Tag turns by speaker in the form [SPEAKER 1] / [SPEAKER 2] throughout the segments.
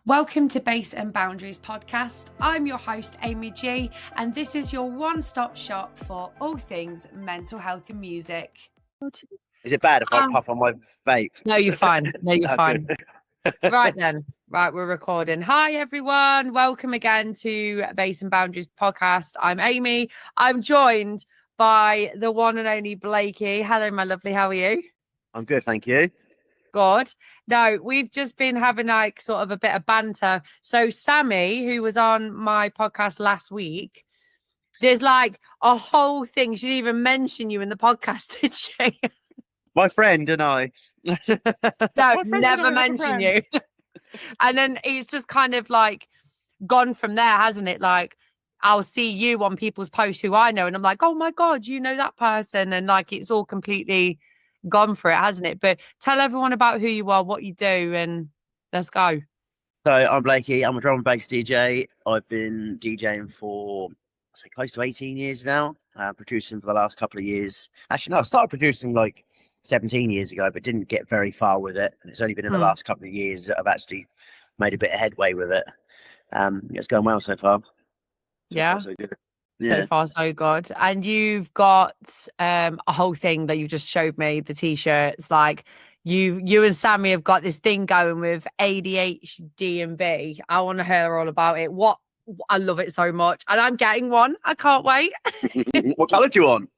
[SPEAKER 1] Welcome to Base and Boundaries podcast. I'm your host, Amy G, and this is your one-stop shop for all things mental health and music.
[SPEAKER 2] Is it bad if I puff on my vape?
[SPEAKER 1] No, you're fine. No, you're fine. Right then. Right, we're recording. Hi, everyone. Welcome again to Base and Boundaries podcast. I'm Amy. I'm joined by the one and only Blakey. Hello, my lovely. How are you?
[SPEAKER 2] I'm good, thank you.
[SPEAKER 1] Good. No, we've just been having like sort of a bit of banter. So Sammy, who was on my podcast last week, there's like a whole thing. She didn't even mention you in the podcast, did she?
[SPEAKER 2] My friend and I.
[SPEAKER 1] No, never mention you. And then it's just kind of like gone from there, hasn't it? Like I'll see you on people's posts who I know, and I'm like, oh my God, you know that person. And like it's all completely gone for it, hasn't it? But tell everyone about who you are, what you do, and let's go.
[SPEAKER 2] So I'm Blakey. I'm a drum and bass DJ. I've been DJing for close to 18 years now. Producing for the last couple of years. Actually, no, I started producing like 17 years ago, but didn't get very far with it. And it's only been in the last couple of years that I've actually made a bit of headway with it. It's going well so far. So good. Yeah.
[SPEAKER 1] So far, so good. And you've got a whole thing that you just showed me, the t-shirts. Like you and Sammy have got this thing going with ADHDNB. I want to hear all about it. I love it so much. And I'm getting one. I can't wait.
[SPEAKER 2] What colour do you want?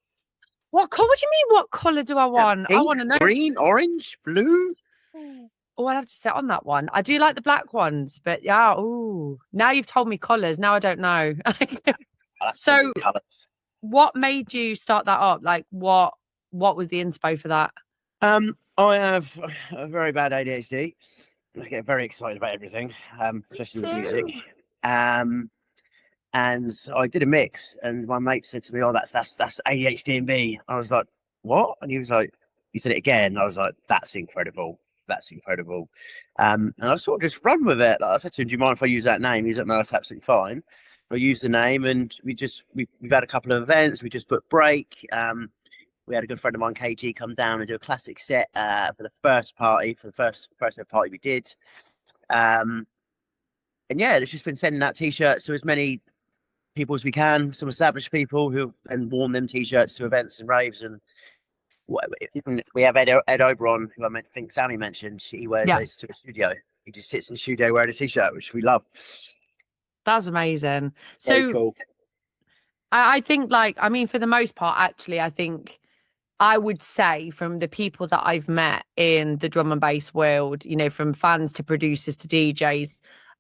[SPEAKER 1] What do you mean? What colour do I want?
[SPEAKER 2] Pink,
[SPEAKER 1] I want to know.
[SPEAKER 2] Green, orange, blue.
[SPEAKER 1] Oh, I'll have to sit on that one. I do like the black ones, but yeah. Ooh, now you've told me colours. Now I don't know. So what made you start that up? Like what was the inspo for that?
[SPEAKER 2] I have a very bad ADHD. I get very excited about everything, especially with music. And I did a mix, and my mate said to me, "Oh, that's ADHDNB." I was like, "What?" And he said it again. I was like, "That's incredible. That's incredible." And I sort of just run with it. Like I said to him, "Do you mind if I use that name?" He's like, "No, that's absolutely fine." I used the name, and we've had a couple of events. We just put break. We had a good friend of mine, KG, come down and do a classic set for the first party, for the first ever party we did. And yeah, it's just been sending out t-shirts to as many people as we can, some established people who and worn them t-shirts to events and raves. And we have Ed Oberon, who I think Sammy mentioned. He wears those to the studio. He just sits in the studio wearing a t-shirt, which we love.
[SPEAKER 1] That's amazing.
[SPEAKER 2] Very
[SPEAKER 1] So
[SPEAKER 2] cool.
[SPEAKER 1] I think for the most part, actually, I think I would say from the people that I've met in the drum and bass world, from fans to producers to DJs,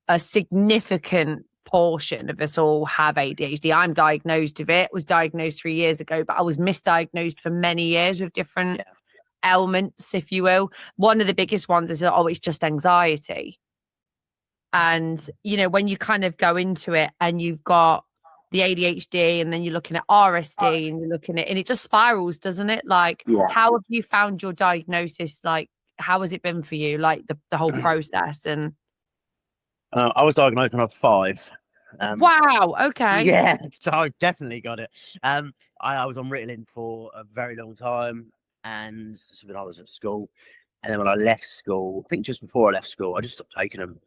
[SPEAKER 1] a significant portion of us all have ADHD. I'm diagnosed with it, was diagnosed 3 years ago, but I was misdiagnosed for many years with different ailments, if you will. One of the biggest ones is, it's just anxiety. And, when you kind of go into it and you've got the ADHD and then you're looking at RSD and you're looking at, and it just spirals, doesn't it? Like, how have you found your diagnosis? Like, how has it been for you? Like the whole process? And
[SPEAKER 2] I was diagnosed when I was 5.
[SPEAKER 1] Wow. Okay.
[SPEAKER 2] Yeah, so I've definitely got it. I was on Ritalin for a very long time, and when I was at school, and then when I left school, I think just before I left school, I just stopped taking them.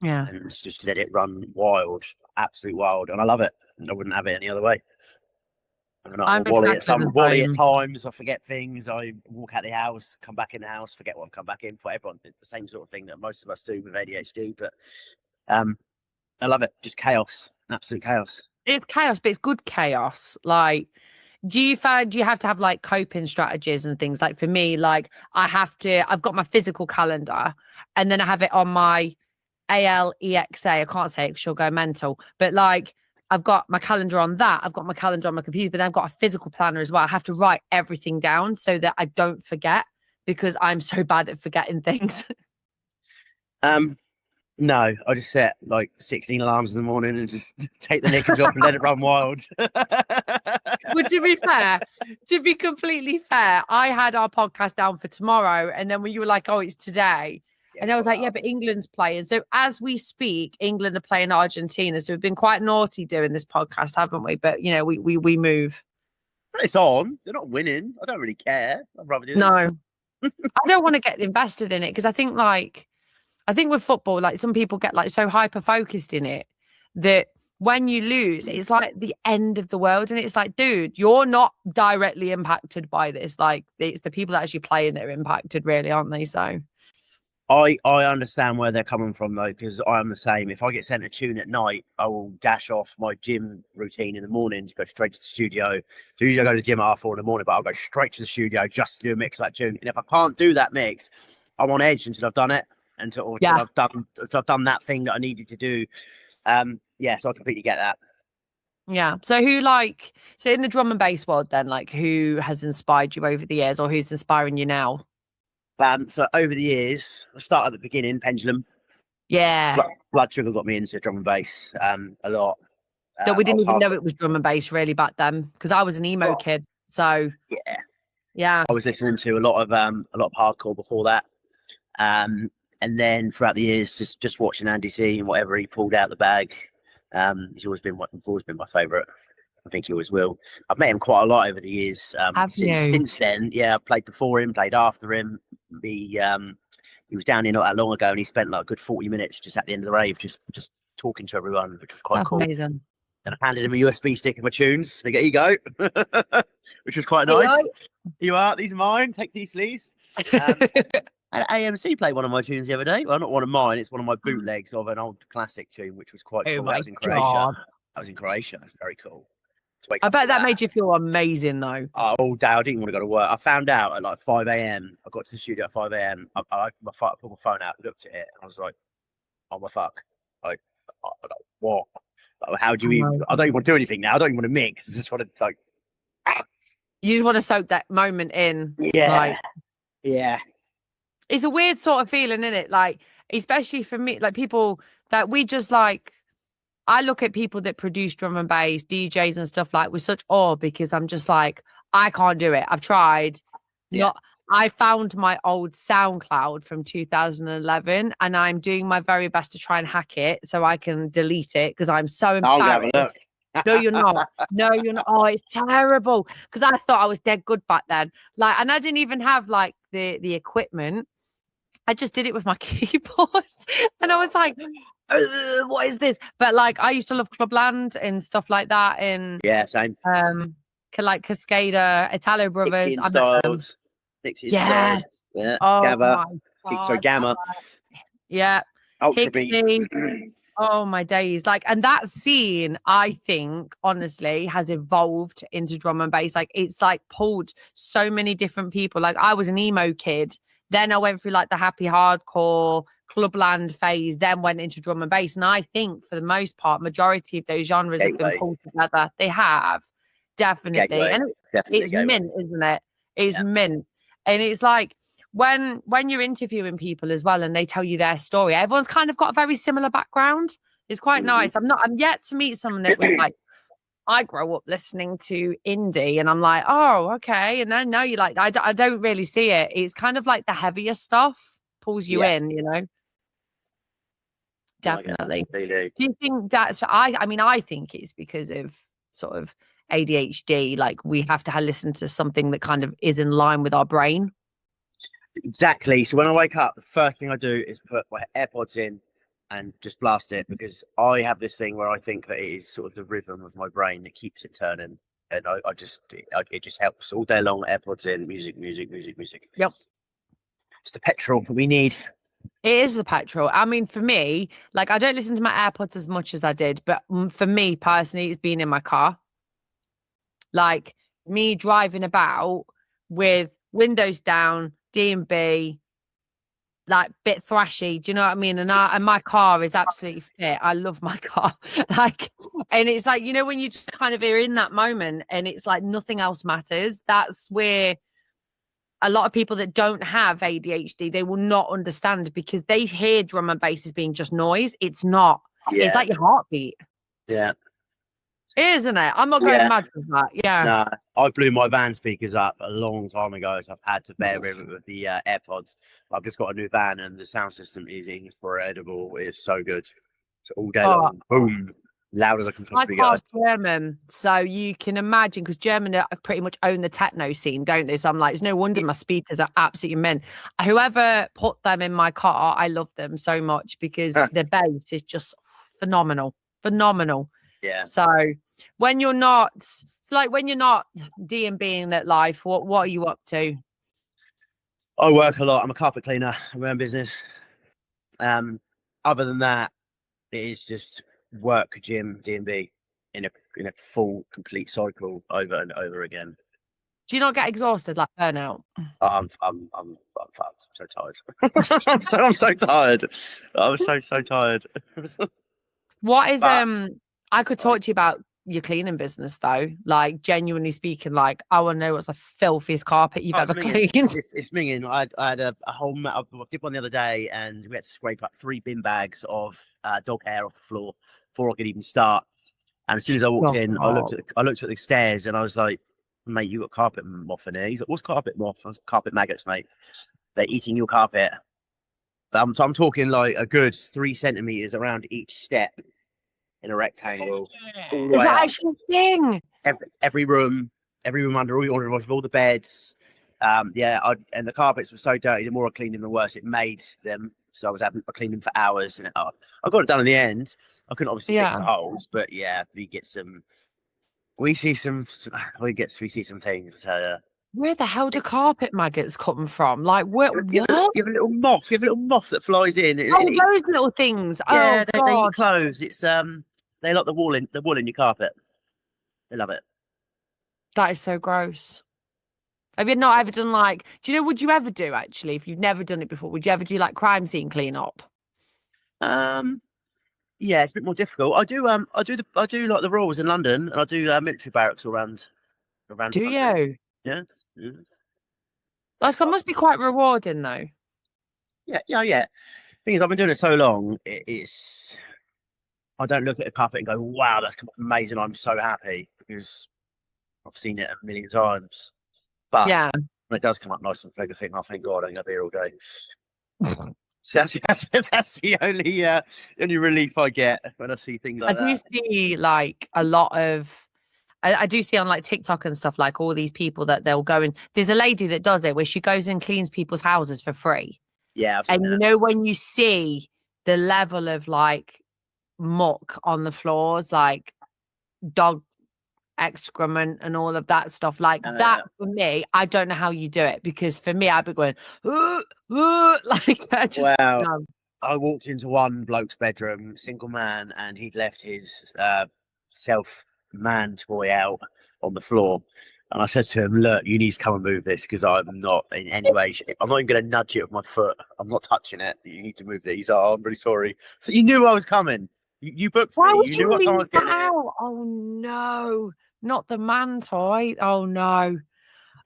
[SPEAKER 1] Yeah,
[SPEAKER 2] and just let it run wild, absolute wild, and I love it. I wouldn't have it any other way. I'm Wally at times. I forget things. I walk out the house, come back in the house, forget what I've come back in for. Everyone, it's the same sort of thing that most of us do with ADHD. But I love it. Just chaos, absolute chaos.
[SPEAKER 1] It's chaos, but it's good chaos. Like, do you have to have like coping strategies and things? Like for me, like I've got my physical calendar, and then I have it on my ALEXA. I can't say it because she'll go mental, but like I've got my calendar on that. I've got my calendar on my computer, but then I've got a physical planner as well. I have to write everything down so that I don't forget, because I'm so bad at forgetting things.
[SPEAKER 2] No, I just set like 16 alarms in the morning and just take the knickers off and let it run wild.
[SPEAKER 1] Well, to be completely fair, I had our podcast down for tomorrow, and then when you were like, "Oh, it's today." And I was like, yeah, but England's playing. So as we speak, England are playing Argentina. So we've been quite naughty doing this podcast, haven't we? But, we move.
[SPEAKER 2] It's on. They're not winning. I don't really care. I'd rather do this.
[SPEAKER 1] No. I don't want to get invested in it, because I think I think with football, like some people get like so hyper focused in it that when you lose, it's like the end of the world. And it's like, dude, you're not directly impacted by this. Like it's the people that actually play that are impacted, really, aren't they? So
[SPEAKER 2] I understand where they're coming from though, because I'm the same. If I get sent a tune at night, I will dash off my gym routine in the morning to go straight to the studio. So usually I go to the gym at 4 in the morning, but I'll go straight to the studio just to do a mix of that tune. And if I can't do that mix, I'm on edge until I've done it, until I've done that thing that I needed to do. Yeah, so I completely get that.
[SPEAKER 1] yeah. So so in the drum and bass world then, like who has inspired you over the years or who's inspiring you now?
[SPEAKER 2] So over the years, I started at the beginning, Pendulum.
[SPEAKER 1] Yeah.
[SPEAKER 2] Blood Sugar got me into drum and bass a lot.
[SPEAKER 1] So we didn't even know it was drum and bass really back then because I was an emo kid. So yeah,
[SPEAKER 2] I was listening to a lot of hardcore before that. And then throughout the years, just watching Andy C and whatever he pulled out the bag. He's always been my favourite. I think he always will. I've met him quite a lot over the years. Since then, yeah, I played before him, played after him. He was down here not that long ago, and he spent like a good 40 minutes just at the end of the rave, just talking to everyone, which was quite cool.
[SPEAKER 1] Amazing.
[SPEAKER 2] And I handed him a USB stick of my tunes. There you go, which was quite nice. Here you are. These are mine. Take these, please. And AMC played one of my tunes the other day. Well, not one of mine. It's one of my bootlegs of an old classic tune, which was quite cool. That was in Croatia. That was in Croatia. Very cool.
[SPEAKER 1] I bet that made you feel amazing, though.
[SPEAKER 2] All day, I didn't want to go to work. I found out at like 5 a.m. I got to the studio at 5 a.m. I put my phone out, looked at it, and I was like, "Oh my fuck! Like, what? Like, how do you? I don't even want to do anything now. I don't even want to mix. I just want to like."
[SPEAKER 1] You just want to soak that moment in.
[SPEAKER 2] Yeah. Yeah.
[SPEAKER 1] It's a weird sort of feeling, isn't it? Like, especially for me, like people that we just like. I look at people that produce drum and bass, DJs and stuff like with such awe because I'm just like, I can't do it. I've tried. I found my old SoundCloud from 2011 and I'm doing my very best to try and hack it so I can delete it because I'm so embarrassed. No, you're not. No, you're not. Oh, it's terrible. Because I thought I was dead good back then. Like, and I didn't even have like the equipment. I just did it with my keyboard. And I was like, what is this? But like I used to love Clubland and stuff like that. And
[SPEAKER 2] same.
[SPEAKER 1] Like Cascada, Italo Brothers.
[SPEAKER 2] Yeah.
[SPEAKER 1] Oh,
[SPEAKER 2] Gamma. Gamma.
[SPEAKER 1] Yeah. Hixie. Oh my days. Like, and that scene, I think, honestly, has evolved into drum and bass. Like it's like pulled so many different people. Like I was an emo kid. Then I went through like the happy hardcore Clubland phase, then went into drum and bass. And I think for the most part, majority of those genres have been pulled together. They have, definitely. And it's mint, isn't it? It's mint. And it's like when you're interviewing people as well and they tell you their story, everyone's kind of got a very similar background. It's quite nice. I'm yet to meet someone that was like, I grow up listening to indie and I'm like, oh, okay. And then no, you're like, I don't really see it. It's kind of like the heavier stuff pulls you in, you know? Definitely. Do you think that's, I mean, I think it's because of sort of ADHD. Like we have to listen to something that kind of is in line with our brain.
[SPEAKER 2] Exactly. So when I wake up, the first thing I do is put my AirPods in and just blast it because I have this thing where I think that it is sort of the rhythm of my brain that keeps it turning, and it just helps all day long. AirPods in, music.
[SPEAKER 1] Yep,
[SPEAKER 2] it's the petrol that we need.
[SPEAKER 1] It is the petrol. I mean, for me, like I don't listen to my AirPods as much as I did, but for me personally, it's been in my car. Like me driving about with windows down, DNB. Like bit thrashy, do you know what I mean? And my car is absolutely fit. I love my car. Like, and it's like, you know, when you just kind of are in that moment and it's like nothing else matters. That's where a lot of people that don't have ADHD, they will not understand because they hear drum and bass as being just noise. It's not. It's like your heartbeat.
[SPEAKER 2] Yeah.
[SPEAKER 1] It is, isn't it? I'm not going mad with that. Yeah.
[SPEAKER 2] Nah, I blew my van speakers up a long time ago, so I've had to bear with it with the AirPods. I've just got a new van, and the sound system is incredible. It's so good. So all day long, boom. Loud as I can
[SPEAKER 1] My
[SPEAKER 2] possibly
[SPEAKER 1] car's
[SPEAKER 2] get.
[SPEAKER 1] German, so you can imagine, because German pretty much own the techno scene, don't they? So I'm like, it's no wonder my speakers are absolutely mint. Whoever put them in my car, I love them so much because the bass is just phenomenal, phenomenal.
[SPEAKER 2] Yeah.
[SPEAKER 1] So when you're not, it's like when you're not DNBing at life, what are you up to?
[SPEAKER 2] I work a lot. I'm a carpet cleaner. I run my own business. Other than that, it is just work, gym, DNB in a full, complete cycle over and over again.
[SPEAKER 1] Do you not get exhausted, like burnout?
[SPEAKER 2] I'm fucked. I'm so tired. I'm so tired. I'm so tired.
[SPEAKER 1] What is
[SPEAKER 2] But
[SPEAKER 1] I could talk to you about your cleaning business though. Like genuinely speaking, like I want to know what's the filthiest carpet you've ever cleaned.
[SPEAKER 2] It's minging. I had a whole. I did one the other day, and we had to scrape up 3 bin bags of dog hair off the floor before I could even start. And as soon as I walked in, I looked at the stairs, and I was like, "Mate, you got carpet moth in here." He's like, "What's carpet moth?" I was like, "Carpet maggots, mate. They're eating your carpet." So I'm talking like a good 3 centimeters around each step in a rectangle, all the
[SPEAKER 1] Is
[SPEAKER 2] way
[SPEAKER 1] that
[SPEAKER 2] up.
[SPEAKER 1] actually a thing?
[SPEAKER 2] Every room under all the beds. And the carpets were so dirty. The more I cleaned them, the worse it made them. So I cleaned them for hours, and I got it done in the end. I couldn't obviously fix the holes, but yeah, we see some things.
[SPEAKER 1] Where the hell do carpet maggots come from? Like what?
[SPEAKER 2] You have a little moth. You have a little moth that flies in.
[SPEAKER 1] Oh, those little things.
[SPEAKER 2] Yeah,
[SPEAKER 1] Oh
[SPEAKER 2] they eat
[SPEAKER 1] God,
[SPEAKER 2] clothes. They like the wool in your carpet. They love it.
[SPEAKER 1] that is so gross. Have you not ever done like? Do you know? Would you ever do actually? If you've never done it before, would you ever do like crime scene cleanup?
[SPEAKER 2] Yeah, it's a bit more difficult. I do like the Royals in London, and I do military barracks around the
[SPEAKER 1] Do
[SPEAKER 2] country.
[SPEAKER 1] you?
[SPEAKER 2] Yes.
[SPEAKER 1] That must be quite rewarding though.
[SPEAKER 2] Yeah. Thing is, I've been doing it so long. It's I don't look at a carpet and go, "Wow, that's amazing." I'm so happy because I've seen it a million times. But
[SPEAKER 1] Yeah.
[SPEAKER 2] when it does come up nice and big, I think, "Oh, thank God, I'm gonna be here all day." So that's the only relief I get when I see things like
[SPEAKER 1] I do
[SPEAKER 2] that.
[SPEAKER 1] see like a lot of I do see on like TikTok and stuff like all these people that they'll go and there's a lady that does it where she goes and cleans people's houses for free.
[SPEAKER 2] Yeah, I've seen
[SPEAKER 1] And you
[SPEAKER 2] that.
[SPEAKER 1] know when you see the level of like muck on the floors, like dog excrement and all of that stuff, like that for me, I don't know how you do it because for me I'd be going like I just
[SPEAKER 2] Well,
[SPEAKER 1] no.
[SPEAKER 2] I walked into one bloke's bedroom, single man, and he'd left his self man toy out on the floor. And I said to him, "Look, you need to come and move this because I'm not in any way. I'm not even going to nudge it with my foot. I'm not touching it. You need to move it." He's like, "Oh, I'm really sorry." So you knew I was coming. You booked
[SPEAKER 1] Why
[SPEAKER 2] me.
[SPEAKER 1] would
[SPEAKER 2] You
[SPEAKER 1] you
[SPEAKER 2] knew what time I
[SPEAKER 1] leave
[SPEAKER 2] was
[SPEAKER 1] that
[SPEAKER 2] getting here.
[SPEAKER 1] out? Oh no, not the man toy. Oh no.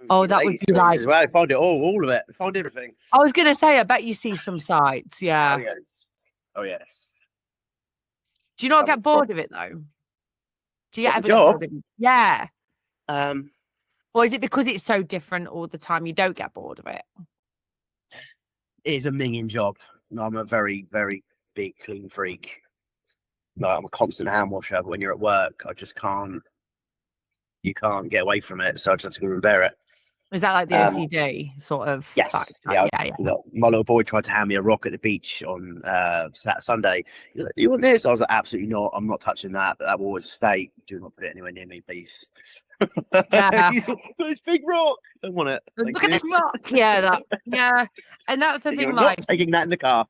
[SPEAKER 1] Oh,
[SPEAKER 2] See
[SPEAKER 1] that would
[SPEAKER 2] ladies'
[SPEAKER 1] be
[SPEAKER 2] toys
[SPEAKER 1] like
[SPEAKER 2] as well. Found it all of it. Found everything.
[SPEAKER 1] I was gonna say, I bet you see some sites,
[SPEAKER 2] Oh
[SPEAKER 1] yeah.
[SPEAKER 2] yes. Oh yes.
[SPEAKER 1] Do you not
[SPEAKER 2] Some
[SPEAKER 1] get bored of it though? Do you
[SPEAKER 2] What the
[SPEAKER 1] ever get
[SPEAKER 2] job?
[SPEAKER 1] bored of it? Yeah.
[SPEAKER 2] Um,
[SPEAKER 1] Or is it because it's so different all the time you don't get bored of it?
[SPEAKER 2] it is a minging job. I'm a very, very big clean freak. Like I'm a constant hand washer, but when you're at work, you can't get away from it. So I just have to go and bear it.
[SPEAKER 1] Is that like the
[SPEAKER 2] Um,
[SPEAKER 1] OCD sort of
[SPEAKER 2] yes,
[SPEAKER 1] factor?
[SPEAKER 2] yeah.
[SPEAKER 1] Yeah.
[SPEAKER 2] My little boy tried to hand me a rock at the beach on Sunday. He's like, "You want this?" I was like, "Absolutely not. I'm not touching that. That will always stay. Do not put it anywhere near me, please."
[SPEAKER 1] Yeah.
[SPEAKER 2] He's like, "This big rock. Don't want it. Thank
[SPEAKER 1] Look at
[SPEAKER 2] you."
[SPEAKER 1] this rock. Yeah. And that's the
[SPEAKER 2] You're
[SPEAKER 1] thing,
[SPEAKER 2] not
[SPEAKER 1] like
[SPEAKER 2] taking that in the car.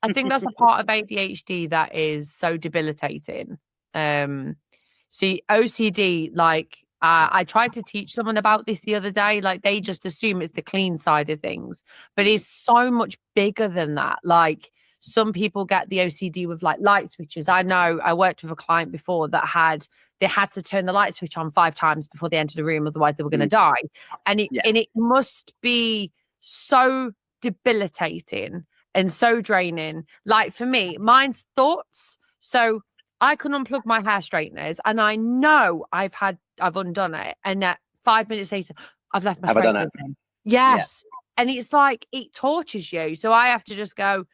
[SPEAKER 1] I think that's a part of ADHD that is so debilitating. See, OCD, like I tried to teach someone about this the other day. Like they just assume it's the clean side of things, but it's so much bigger than that. Like some people get the OCD with like light switches. I know I worked with a client before that they had to turn the light switch on 5 times before they entered the room, otherwise they were going to die. And it must be so debilitating and so draining. Like for me, mine's thoughts. So I can unplug my hair straighteners and I know I've undone it. And 5 minutes later, I've left my
[SPEAKER 2] Have I done
[SPEAKER 1] straighteners
[SPEAKER 2] it?
[SPEAKER 1] in.
[SPEAKER 2] Yeah.
[SPEAKER 1] Yes. And it's like it tortures you. So I have to just go,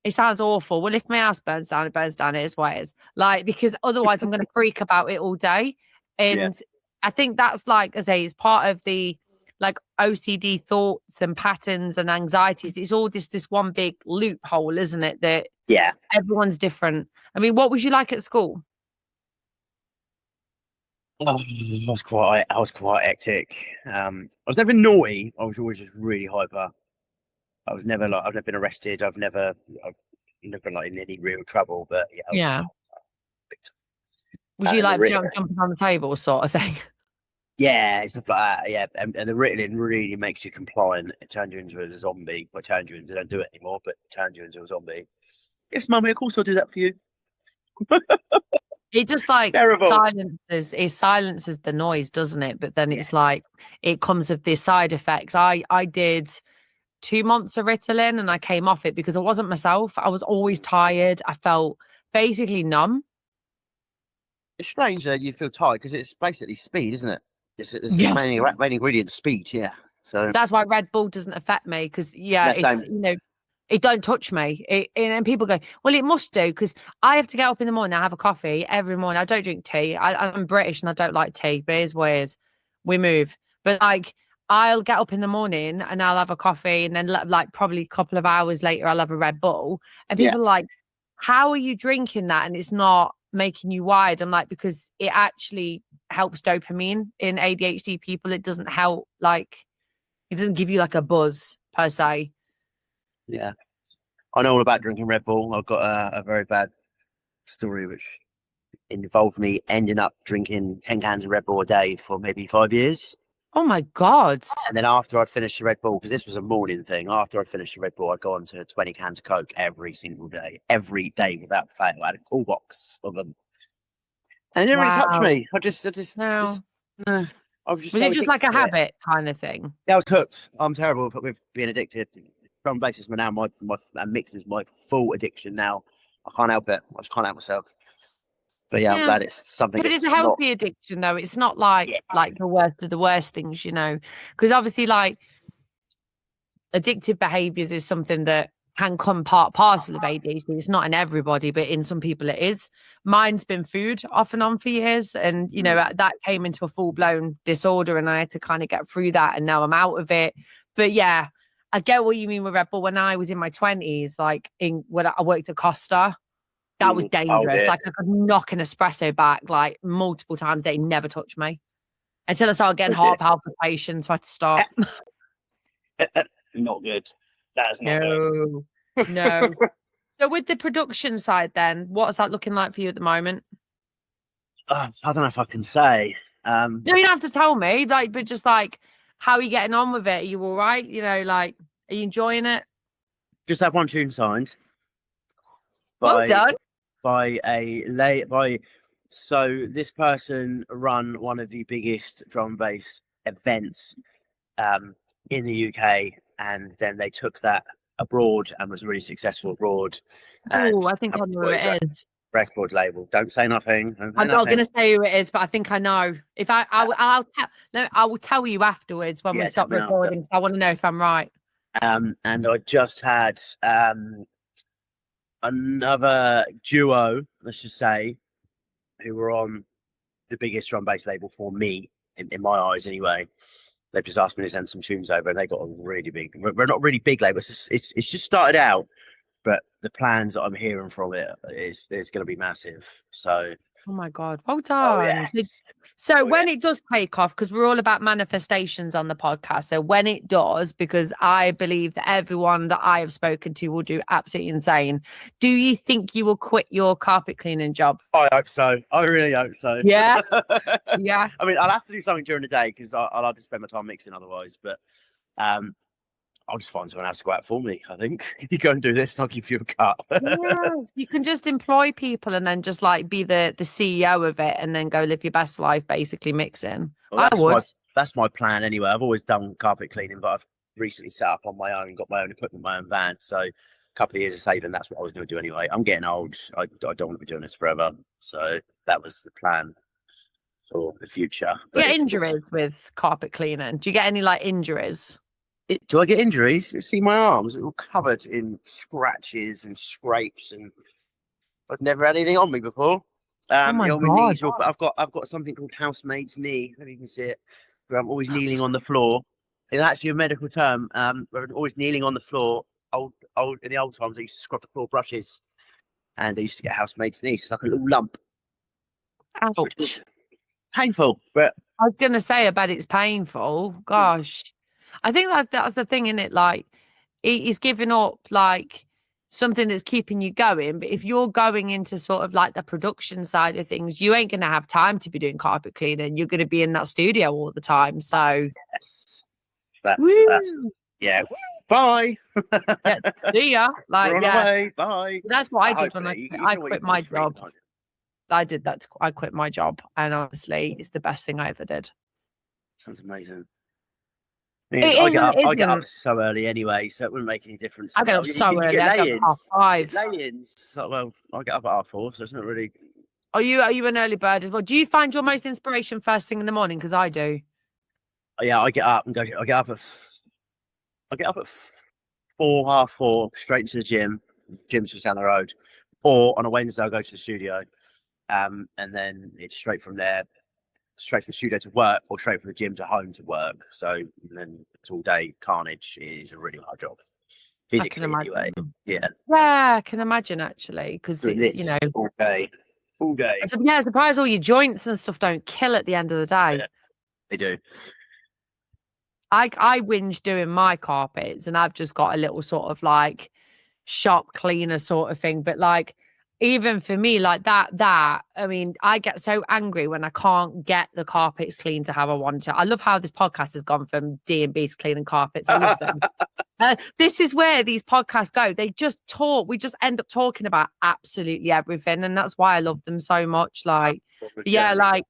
[SPEAKER 1] It sounds awful. Well, if my house burns down, it burns down. It is what it is. Like, because otherwise I'm going to freak about it all day.
[SPEAKER 2] Yeah.
[SPEAKER 1] And I think that's like, I say, it's part of the like OCD thoughts and patterns and anxieties. It's all just this one big loophole, isn't it? That
[SPEAKER 2] Yeah.
[SPEAKER 1] everyone's different. I mean, what was you like at school?
[SPEAKER 2] Oh, I was quite hectic. I was never naughty. I was always just really hyper. I've never been arrested. I've never been like in any real trouble. But yeah, I was
[SPEAKER 1] Yeah.
[SPEAKER 2] big time.
[SPEAKER 1] Was you
[SPEAKER 2] And the
[SPEAKER 1] like
[SPEAKER 2] Rit-
[SPEAKER 1] jumping on the table sort of thing?
[SPEAKER 2] yeah, stuff like that. Yeah, and the Ritalin really makes you compliant. It turns you into a zombie. Well, turns you into, don't do it anymore, but it turns you into a zombie. Yes, mummy, of course I'll do that for you.
[SPEAKER 1] It just like
[SPEAKER 2] Terrible.
[SPEAKER 1] silences the noise, doesn't it? But then it's like it comes with the side effects. I did 2 months of Ritalin and I came off it because I wasn't myself. I was always tired. I felt basically numb.
[SPEAKER 2] It's strange that you feel tired because it's basically speed, isn't it? It's
[SPEAKER 1] Yeah.
[SPEAKER 2] main ingredient speed. Yeah. So
[SPEAKER 1] That's why Red Bull doesn't affect me because it's it don't touch me. And people go, well, it must do because I have to get up in the morning. I have a coffee every morning. I don't drink tea. I'm British and I don't like tea, but it's weird. We move, but like I'll get up in the morning and I'll have a coffee, and then like probably a couple of hours later I'll have a Red Bull, and people are like, how are you drinking that and it's not making you wired? I'm like, because it actually helps dopamine in ADHD people. It doesn't help, like it doesn't give you like a buzz per se.
[SPEAKER 2] Yeah, I know all about drinking Red Bull. I've got a very bad story which involved me ending up drinking 10 cans of Red Bull a day for maybe 5 years.
[SPEAKER 1] Oh my God.
[SPEAKER 2] And then after I'd finished the Red Bull, because this was a morning thing, after I'd finished the Red Bull, I'd go on to 20 cans of Coke every single day, every day without fail. I had a cool box of them. And it didn't really touch
[SPEAKER 1] Wow.
[SPEAKER 2] me.
[SPEAKER 1] No.
[SPEAKER 2] I was just
[SPEAKER 1] Was
[SPEAKER 2] so
[SPEAKER 1] it just like a
[SPEAKER 2] addicted to it.
[SPEAKER 1] habit kind of thing?
[SPEAKER 2] Yeah, I was hooked. I'm terrible with being addicted. Drum and bass is now my mix is my full addiction now. I can't help it. I just can't help myself. But yeah, I'm
[SPEAKER 1] Yeah.
[SPEAKER 2] glad it's something
[SPEAKER 1] But it is
[SPEAKER 2] that's
[SPEAKER 1] a
[SPEAKER 2] not.
[SPEAKER 1] healthy addiction though. It's not like the worst of the worst things, because obviously like addictive behaviors is something that can come part parcel of ADHD. It's not in everybody, but in some people it is. Mine's been food off and on for years, and that came into a full-blown disorder, and I had to kind of get through that, and now I'm out of it. But yeah, I get what you mean with Red Bull. When I was in my 20s, like when I worked at Costa, that was dangerous. Like I could knock an espresso back like multiple times. They never touched me until I started getting heart palpitations, so I had to stop.
[SPEAKER 2] Not good. That's not good.
[SPEAKER 1] No. So with the production side then, what's that looking like for you at the moment?
[SPEAKER 2] I don't know if I can say.
[SPEAKER 1] No, you don't have to tell me, but just like, how are you getting on with it? Are you all right? Like, are you enjoying it?
[SPEAKER 2] Just had one tune signed.
[SPEAKER 1] Well done.
[SPEAKER 2] So this person run one of the biggest drum and bass events in the UK, and then they took that abroad and was really successful abroad.
[SPEAKER 1] Oh, I think I know who it is.
[SPEAKER 2] Record label. Don't say nothing.
[SPEAKER 1] I'm not going to say who it is, but I think I know. If I will tell you afterwards when we stop recording. I want to know if I'm right.
[SPEAKER 2] And I just had another duo, let's just say, who were on the biggest drum bass label for me, in my eyes anyway. They've just asked me to send some tunes over, and they got a really big. We're not really big label. It's just started out, but the plans that I'm hearing from it is going to be massive. So.
[SPEAKER 1] Oh my God, well done. So when it does take off, because we're all about manifestations on the podcast. So when it does, because I believe that everyone that I have spoken to will do absolutely insane. Do you think you will quit your carpet cleaning job?
[SPEAKER 2] I hope so. I really hope so.
[SPEAKER 1] Yeah. Yeah.
[SPEAKER 2] I mean, I'll have to do something during the day because I'll have to spend my time mixing otherwise. But I'll just find someone else to go out for me. I think you go and do this, and I'll give you a cut.
[SPEAKER 1] Yes, you can just employ people and then just like be the CEO of it, and then go live your best life, basically mixing.
[SPEAKER 2] Well, that's my plan anyway. I've always done carpet cleaning, but I've recently set up on my own, got my own equipment, my own van. So a couple of years of saving, that's what I was going to do anyway. I'm getting old. I don't want to be doing this forever. So that was the plan for the future.
[SPEAKER 1] You get injuries with carpet cleaning? Do you get any like injuries?
[SPEAKER 2] Do I get injuries? You see my arms, they're all covered in scratches and scrapes, and I've never had anything on me before.
[SPEAKER 1] Oh my
[SPEAKER 2] On my
[SPEAKER 1] God.
[SPEAKER 2] knees, but I've got something called housemaid's knee. Maybe you can see it. Where I'm always kneeling on the floor. It's actually a medical term. Where I'm always kneeling on the floor. In the old times, they used to scrub the floor brushes, and they used to get housemaid's knee. So it's like a little lump, which
[SPEAKER 1] Ouch.
[SPEAKER 2] is painful. But
[SPEAKER 1] I was gonna say, I bet it's painful. Gosh. I think that's the thing, isn't it? Like he's giving up like something that's keeping you going. But if you're going into sort of like the production side of things, you ain't gonna have time to be doing carpet cleaning. You're gonna be in that studio all the time. So
[SPEAKER 2] yes, that's
[SPEAKER 1] woo,
[SPEAKER 2] yeah. Bye.
[SPEAKER 1] yeah, see ya.
[SPEAKER 2] We're
[SPEAKER 1] Like
[SPEAKER 2] on our way. Bye.
[SPEAKER 1] that's what I did when
[SPEAKER 2] Hopefully, you
[SPEAKER 1] I
[SPEAKER 2] know what
[SPEAKER 1] quit
[SPEAKER 2] you're
[SPEAKER 1] my
[SPEAKER 2] concentrating
[SPEAKER 1] job.
[SPEAKER 2] on.
[SPEAKER 1] I did that. I quit my job, and honestly, it's the best thing I ever did.
[SPEAKER 2] Sounds amazing.
[SPEAKER 1] It
[SPEAKER 2] I get up.
[SPEAKER 1] isn't,
[SPEAKER 2] I get up
[SPEAKER 1] isn't.
[SPEAKER 2] so early anyway, so it wouldn't make any difference.
[SPEAKER 1] I get up so
[SPEAKER 2] You
[SPEAKER 1] early.
[SPEAKER 2] get
[SPEAKER 1] I get up
[SPEAKER 2] lay-ins.
[SPEAKER 1] 5:30.
[SPEAKER 2] Lay-ins. So, well, I get up at 4:30, so it's not really.
[SPEAKER 1] Are you an early bird as well? Do you find your most inspiration first thing in the morning? Because I do.
[SPEAKER 2] Yeah, I get up and go. I get up at 4, 4:30, straight to the gym. Gym's just down the road. Or on a Wednesday, I go to the studio, and then it's straight from there, straight from the studio to work, or straight from the gym to home to work. So then it's all day carnage. It is a really hard job.
[SPEAKER 1] I can imagine.
[SPEAKER 2] Anyway. Yeah.
[SPEAKER 1] Yeah, I can imagine actually, because it's
[SPEAKER 2] all day.
[SPEAKER 1] Yeah, I'm surprised all your joints and stuff don't kill at the end of the day.
[SPEAKER 2] Yeah, they do.
[SPEAKER 1] I whinge doing my carpets, and I've just got a little sort of like shop cleaner sort of thing. But like, even for me, like that, I mean, I get so angry when I can't get the carpets clean to how I want to. I love how this podcast has gone from DNB to cleaning carpets. I love them. This is where these podcasts go. They just talk. We just end up talking about absolutely everything, and that's why I love them so much. Like, yeah, like.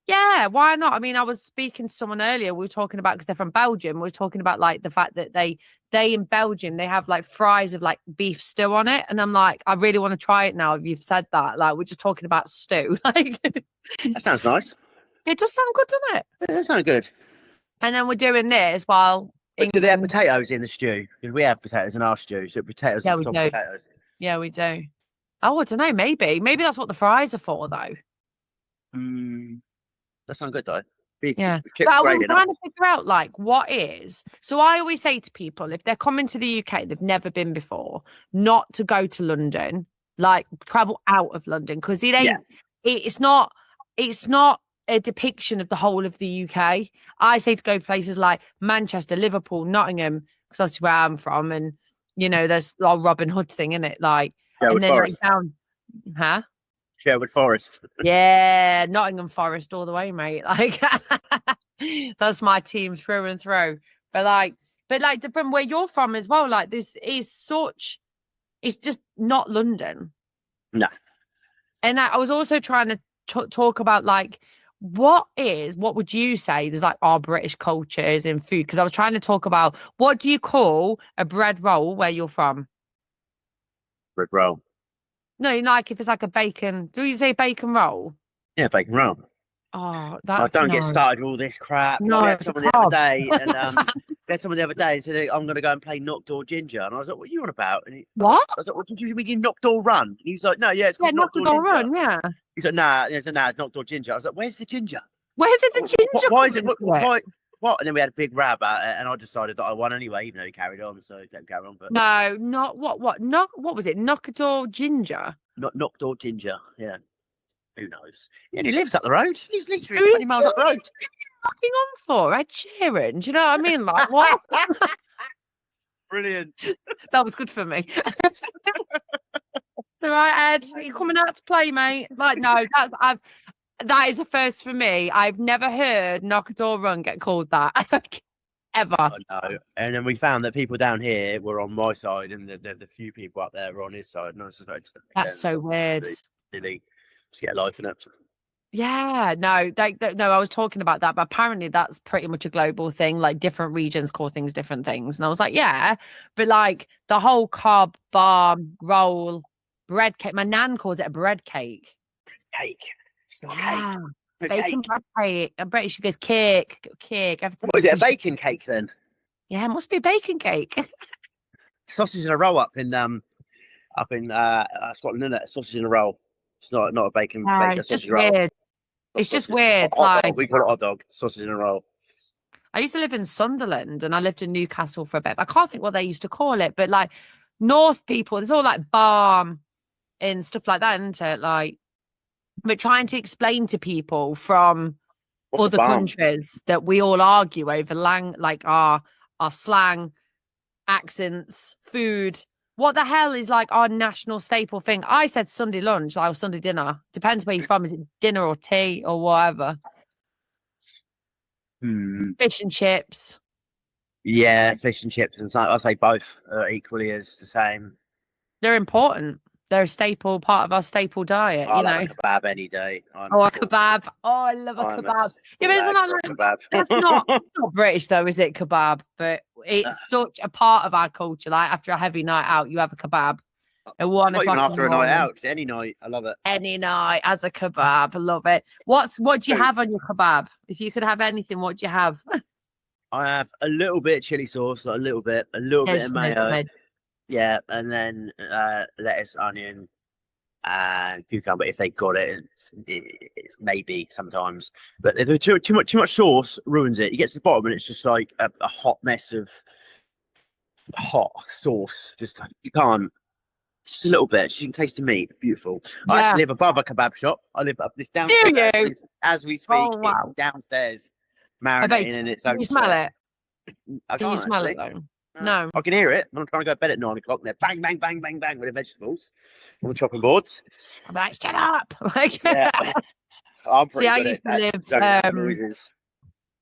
[SPEAKER 1] Yeah, why not? I mean, I was speaking to someone earlier. We were talking about, because they're from Belgium. We were talking about like the fact that they in Belgium they have like fries with like beef stew on it, and I'm like, I really want to try it now. If you've said that, like we're just talking about stew. Like,
[SPEAKER 2] that sounds nice.
[SPEAKER 1] It does sound good, doesn't it?
[SPEAKER 2] Yeah, that sounds good.
[SPEAKER 1] And then we're doing this while.
[SPEAKER 2] But do they have potatoes in the stew? Because we have potatoes in our stew. So potatoes.
[SPEAKER 1] Yeah, we do.
[SPEAKER 2] Potatoes.
[SPEAKER 1] Yeah, we do. Oh, I don't know. Maybe that's what the fries are for, though.
[SPEAKER 2] That sounds good though.
[SPEAKER 1] Yeah, but I was trying to figure out like what is. So I always say to people, if they're coming to the UK, they've never been before, not to go to London, like travel out of London, because it ain't. Yeah. It's not a depiction of the whole of the UK. I say to go places like Manchester, Liverpool, Nottingham, because that's where I'm from, and you know, there's a Robin Hood thing in it, like, and then like down, huh?
[SPEAKER 2] Sherwood Forest.
[SPEAKER 1] Yeah, Nottingham Forest all the way, mate. Like that's my team through and through. But like from where you're from as well, like this is it's just not London.
[SPEAKER 2] No.
[SPEAKER 1] And I was also trying to talk about like what would you say there's like our British cultures in food? Because I was trying to talk about, what do you call a bread roll where you're from?
[SPEAKER 2] Bread roll.
[SPEAKER 1] No, like if it's like a bacon, do you say bacon roll?
[SPEAKER 2] Yeah, bacon roll.
[SPEAKER 1] Oh, that's
[SPEAKER 2] don't get started with all this crap.
[SPEAKER 1] No,
[SPEAKER 2] we had someone the other day, and said, I'm going to go and play Knocked Door Ginger, and I was like, what are you on about? And
[SPEAKER 1] what?
[SPEAKER 2] I was like, what did you mean you Knocked Door Run? And he was like, no, yeah, it's called
[SPEAKER 1] Knocked Door Run, yeah.
[SPEAKER 2] He's like, nah, it's Knocked Door Ginger. I was like, where's the ginger?
[SPEAKER 1] Where did the ginger?
[SPEAKER 2] Why is it? What? And then we had a big row about it, and I decided that I won anyway, even though he carried on. So don't carry on. But
[SPEAKER 1] no, not what? What was it? Knockador Ginger?
[SPEAKER 2] Not Knocked Door Ginger. Yeah. Who knows? Yeah, he lives up the road. He's literally 20 miles up the road.
[SPEAKER 1] What are you fucking on for? Ed Sheeran? Do you know what I mean? Like what?
[SPEAKER 2] Brilliant.
[SPEAKER 1] That was good for me. All right, Ed, are you coming out to play, mate? Like, no, that is a first for me. I've never heard Knock a Door Run get called that. Ever.
[SPEAKER 2] Oh, no. And then we found that people down here were on my side, and the few people up there were on his side. And I was just like,
[SPEAKER 1] that's so weird.
[SPEAKER 2] Really, just get life in it.
[SPEAKER 1] Yeah, no, no, I was talking about that, but apparently that's pretty much a global thing. Like different regions call things different things. And I was like, yeah, but like the whole carb bar roll bread cake. My nan calls it a bread cake.
[SPEAKER 2] Cake. It's not
[SPEAKER 1] cake. Bacon bread cake. I bet she goes cake, everything.
[SPEAKER 2] What is it? A bacon cake then?
[SPEAKER 1] Yeah, it must be bacon cake.
[SPEAKER 2] Sausage in a roll up in Scotland, isn't it? Sausage in a roll. It's not a
[SPEAKER 1] It's just
[SPEAKER 2] sausage roll.
[SPEAKER 1] weird.
[SPEAKER 2] Not
[SPEAKER 1] It's just
[SPEAKER 2] sausage.
[SPEAKER 1] weird.
[SPEAKER 2] Hot
[SPEAKER 1] Like
[SPEAKER 2] dog. We call it hot dog. Sausage in a roll.
[SPEAKER 1] I used to live in Sunderland and I lived in Newcastle for a bit. I can't think what they used to call it, but like North people, it's all like balm and stuff like that, isn't it? Like, but trying to explain to people from
[SPEAKER 2] What's a
[SPEAKER 1] other
[SPEAKER 2] balm?
[SPEAKER 1] countries that we all argue over like our slang, accents, food. What the hell is like our national staple thing? I said Sunday lunch, like, or Sunday dinner. Depends where you're from. Is it dinner or tea or whatever? Fish and chips.
[SPEAKER 2] Yeah, fish and chips and something. I say both are equally as the same.
[SPEAKER 1] They're important. They're a staple part of our staple diet,
[SPEAKER 2] I'll
[SPEAKER 1] you
[SPEAKER 2] have
[SPEAKER 1] know.
[SPEAKER 2] a kebab any day.
[SPEAKER 1] A kebab. Oh, I love a
[SPEAKER 2] I'm
[SPEAKER 1] kebab. Yeah, but
[SPEAKER 2] still
[SPEAKER 1] isn't
[SPEAKER 2] out
[SPEAKER 1] that
[SPEAKER 2] for a
[SPEAKER 1] like
[SPEAKER 2] kebab.
[SPEAKER 1] that's not it's not British though, is it? Kebab, but it's such a part of our culture. Like after a heavy night out, you have a kebab at 1
[SPEAKER 2] Not even
[SPEAKER 1] o'clock in
[SPEAKER 2] after
[SPEAKER 1] the
[SPEAKER 2] a night
[SPEAKER 1] morning.
[SPEAKER 2] out, just any night. I love it.
[SPEAKER 1] Any night as a kebab. I love it. What do you have on your kebab? If you could have anything, what do you have?
[SPEAKER 2] I have a little bit of chili sauce, like a little bit of mayo. Yeah, and then lettuce, onion, and cucumber if they got it. It's maybe sometimes, but if there's too much sauce ruins it. You get to the bottom and it's just like a hot mess of hot sauce. Just you can't. Just a little bit. You can taste the meat. Beautiful. I
[SPEAKER 1] Yeah.
[SPEAKER 2] actually live above a kebab shop. I live up this
[SPEAKER 1] Do
[SPEAKER 2] downstairs
[SPEAKER 1] you?
[SPEAKER 2] as we speak.
[SPEAKER 1] Oh wow.
[SPEAKER 2] It's downstairs,
[SPEAKER 1] I bet
[SPEAKER 2] marinating in its
[SPEAKER 1] can
[SPEAKER 2] own
[SPEAKER 1] you smell
[SPEAKER 2] sweat.
[SPEAKER 1] it?
[SPEAKER 2] I
[SPEAKER 1] Can you
[SPEAKER 2] can't
[SPEAKER 1] smell
[SPEAKER 2] actually.
[SPEAKER 1] it though? No.
[SPEAKER 2] I can hear it. I'm trying to go to bed at 9 o'clock. And they're bang, bang, bang, bang, bang with the vegetables on the chopping boards.
[SPEAKER 1] I'm like, shut up. Like
[SPEAKER 2] Yeah, I'm pretty
[SPEAKER 1] See, I
[SPEAKER 2] good
[SPEAKER 1] used
[SPEAKER 2] at
[SPEAKER 1] to
[SPEAKER 2] that. Zoning out the
[SPEAKER 1] live
[SPEAKER 2] noises.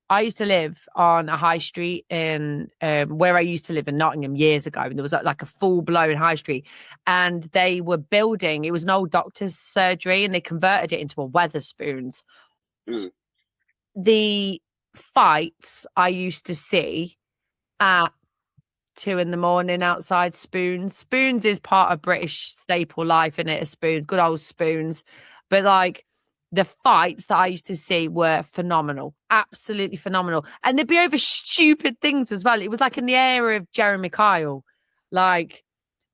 [SPEAKER 1] I used to live on a high street in where I used to live in Nottingham years ago. And there was like a full blown high street. And they were building, it was an old doctor's surgery, and they converted it into a Weatherspoons.
[SPEAKER 2] Mm.
[SPEAKER 1] The fights I used to see at 2 a.m. outside Spoons. Spoons is part of British staple life, in it? A spoon, good old Spoons. But like, the fights that I used to see were phenomenal, absolutely phenomenal. And they'd be over stupid things as well. It was like in the era of Jeremy Kyle. Like,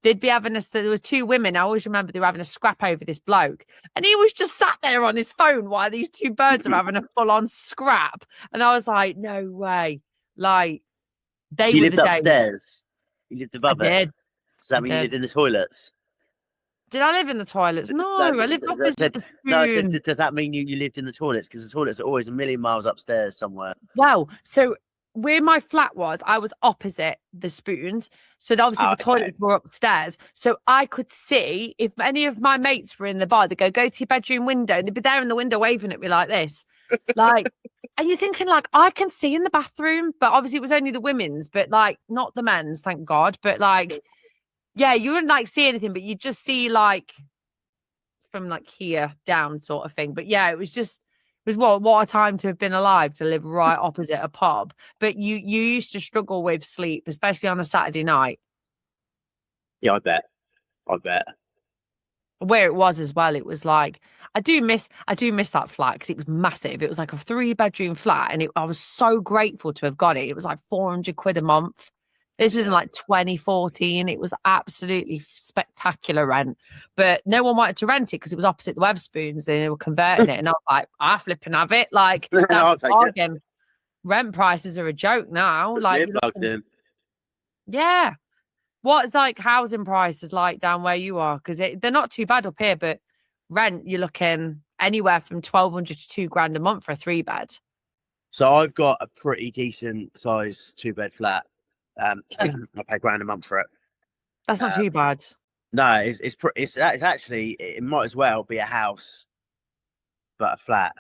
[SPEAKER 1] they'd be having there was 2 women. I always remember they were having a scrap over this bloke. And he was just sat there on his phone while these 2 birds are having a full on scrap. And I was like, no way. Like, they
[SPEAKER 2] You
[SPEAKER 1] were
[SPEAKER 2] lived
[SPEAKER 1] the days.
[SPEAKER 2] upstairs. You lived above
[SPEAKER 1] I
[SPEAKER 2] it.
[SPEAKER 1] did.
[SPEAKER 2] Does that mean you lived in the toilets?
[SPEAKER 1] Did I live in the toilets? No, I lived opposite the spoon.
[SPEAKER 2] Does that mean you lived in the toilets? Because the toilets are always a million miles upstairs somewhere.
[SPEAKER 1] Well, so where my flat was, I was opposite the spoons. So obviously the toilets were upstairs. So I could see if any of my mates were in the bar, they'd go to your bedroom window, and they'd be there in the window waving at me like this. Like, and you're thinking, like, I can see in the bathroom, but obviously it was only the women's, but like not the men's, thank God. But like, yeah, you wouldn't like see anything, but you just see like from like here down sort of thing. But yeah, it was what a time to have been alive, to live right opposite a pub. But you used to struggle with sleep, especially on a Saturday night.
[SPEAKER 2] Yeah, I bet.
[SPEAKER 1] Where it was as well, it was like I do miss that flat because it was massive. It was like a 3-bedroom flat, and I was so grateful to have got it. It was like 400 quid a month. This was in like 2014. It was absolutely spectacular rent, but no one wanted to rent it because it was opposite the Weatherspoons. They were converting it, and I was like, I flipping have it. Like, that's a bargain. Rent prices are a joke now. Like, yeah. What's like housing prices like down where you are? Because they're not too bad up here, but rent, you're looking anywhere from 1,200 to £2,000 a month for a 3-bed.
[SPEAKER 2] So I've got a pretty decent size 2-bed flat. I pay £1,000 a month for it.
[SPEAKER 1] That's not too bad.
[SPEAKER 2] No, it's actually, it might as well be a house, but a flat.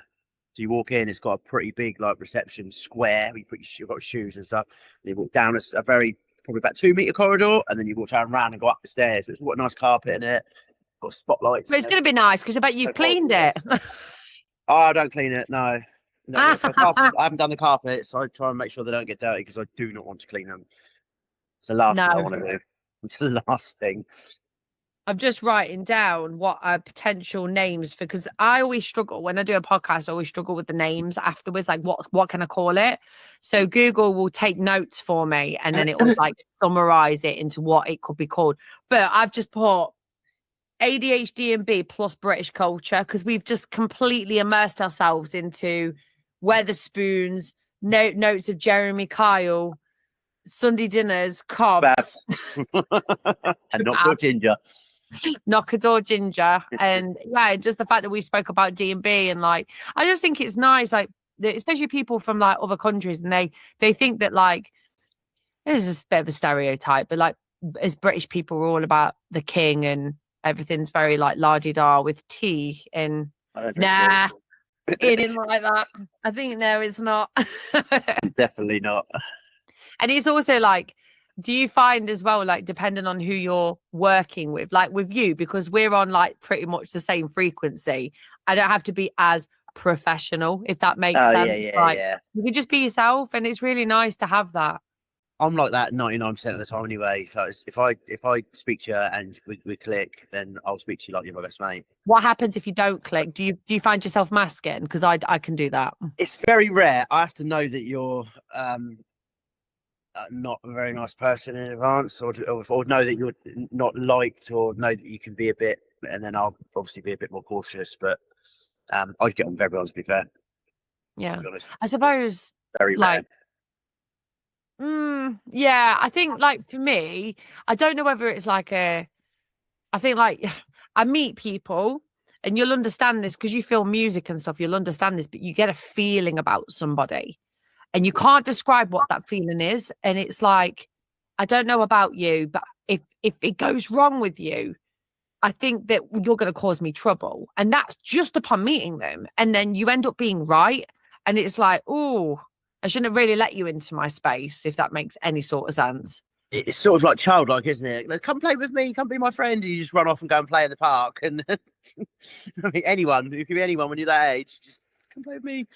[SPEAKER 2] So you walk in, it's got a pretty big like reception square. You've got shoes and stuff. And you walk down a very probably about 2-meter corridor, and then you walk around and go up the stairs. It's got a nice carpet in it. Got spotlights.
[SPEAKER 1] But it's going to be nice because I bet you've cleaned it.
[SPEAKER 2] Oh, I don't clean it. No. I haven't done the carpet, so I try and make sure they don't get dirty because I do not want to clean them. It's the last thing I want to do. It's the last thing.
[SPEAKER 1] I'm just writing down what are potential names for, because I always struggle when I do a podcast. I always struggle with the names afterwards. Like, what can I call it? So Google will take notes for me, and then it will like summarize it into what it could be called. But I've just put ADHDNB plus British culture, because we've just completely immersed ourselves into Weatherspoons, notes of Jeremy Kyle, Sunday dinners, cobs,
[SPEAKER 2] and not put ginger.
[SPEAKER 1] knockador ginger, and yeah, just the fact that we spoke about DNB, and like I just think it's nice, like especially people from like other countries, and they think that like this is a bit of a stereotype, but like as British people we're all about the king and everything's very like la-di-da with tea, and nah, it isn't like that. I think no, it's not.
[SPEAKER 2] Definitely not.
[SPEAKER 1] And it's also like, do you find as well, like depending on who you're working with, like with you, because we're on like pretty much the same frequency, I don't have to be as professional, if that makes sense.
[SPEAKER 2] Yeah.
[SPEAKER 1] You can just be yourself, and it's really nice to have that.
[SPEAKER 2] I'm like that 99% of the time anyway. So if I speak to you and we click, then I'll speak to you like you're my best mate.
[SPEAKER 1] What happens if you don't click? Do you find yourself masking? Because I can do that.
[SPEAKER 2] It's very rare. I have to know that you're not a very nice person in advance, or know that you're not liked, or know that you can be a bit, and then I'll obviously be a bit more cautious. But I'd get on with everyone, to be fair.
[SPEAKER 1] Yeah,
[SPEAKER 2] to be honest.
[SPEAKER 1] I suppose
[SPEAKER 2] Very
[SPEAKER 1] like
[SPEAKER 2] rare.
[SPEAKER 1] Yeah, I think like for me, I don't know whether it's like I think like I meet people, and you'll understand this because you feel music and stuff, you'll understand this, but you get a feeling about somebody and you can't describe what that feeling is. And it's like, I don't know about you, but if it goes wrong with you, I think that you're going to cause me trouble. And that's just upon meeting them. And then you end up being right. And it's like, oh, I shouldn't have really let you into my space, if that makes any sort of sense.
[SPEAKER 2] It's sort of like childlike, isn't it? Let's come play with me, come be my friend. And you just run off and go and play in the park. And I mean, anyone, you can be anyone when you're that age, just come play with me.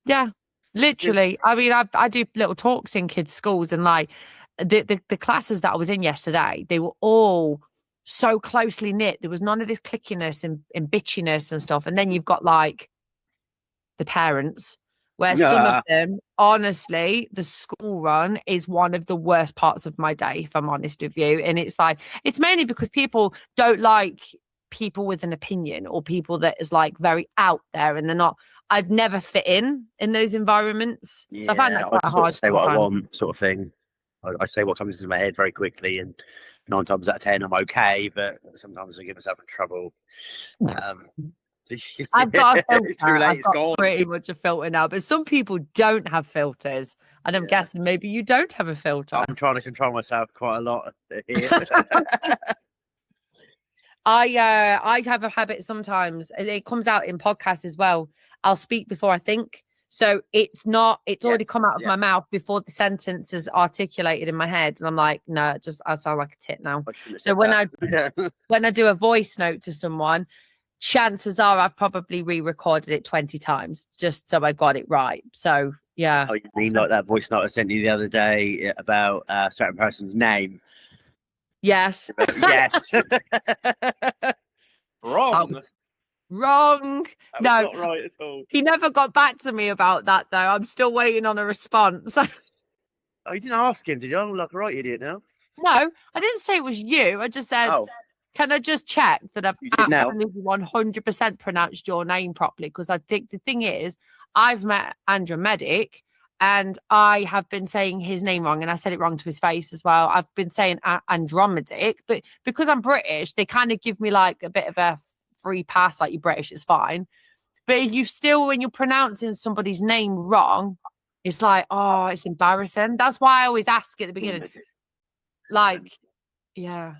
[SPEAKER 1] Yeah, literally. I mean, I do little talks in kids' schools, and like the classes that I was in yesterday, they were all so closely knit. There was none of this clickiness and bitchiness and stuff. And then you've got like the parents, where some of them, honestly, the school run is one of the worst parts of my day, if I'm honest with you. And it's like, it's mainly because people don't like people with an opinion, or people that is like very out there, and they're not. I've never fit in those environments.
[SPEAKER 2] Yeah,
[SPEAKER 1] so I find that quite hard.
[SPEAKER 2] Say what I want, sort of thing. I say what comes into my head very quickly, and 9 times out of 10 I'm okay, but sometimes I get myself in trouble.
[SPEAKER 1] I've got a filter.
[SPEAKER 2] It's too late.
[SPEAKER 1] I've got pretty much a filter now, but some people don't have filters, and I'm guessing maybe you don't have a filter.
[SPEAKER 2] I'm trying to control myself quite a lot here.
[SPEAKER 1] I have a habit sometimes, and it comes out in podcasts as well. I'll speak before I think. So it's already come out of my mouth before the sentence is articulated in my head. And I'm like, no, I sound like a tit now. So when I do a voice note to someone, chances are I've probably re-recorded it 20 times just so I got it right. So yeah.
[SPEAKER 2] Oh, you mean like that voice note I sent you the other day about a certain person's name?
[SPEAKER 1] Yes.
[SPEAKER 2] Yes. Wrong.
[SPEAKER 1] Wrong.
[SPEAKER 2] That was
[SPEAKER 1] no,
[SPEAKER 2] not right at all.
[SPEAKER 1] He never got back to me about that though. I'm still waiting on a response.
[SPEAKER 2] Oh, you didn't ask him, did you? I'm like a right idiot now.
[SPEAKER 1] No, I didn't say it was you. I just said, can I just check that I've absolutely 100% pronounced your name properly? Because I think the thing is, I've met Andrew Medic, and I have been saying his name wrong, and I said it wrong to his face as well. I've been saying Andromedic, but because I'm British, they kind of give me like a bit of a free pass, like you're British, it's fine. But if you still, when you're pronouncing somebody's name wrong, it's like, oh, it's embarrassing. That's why I always ask at the beginning. Like, yeah.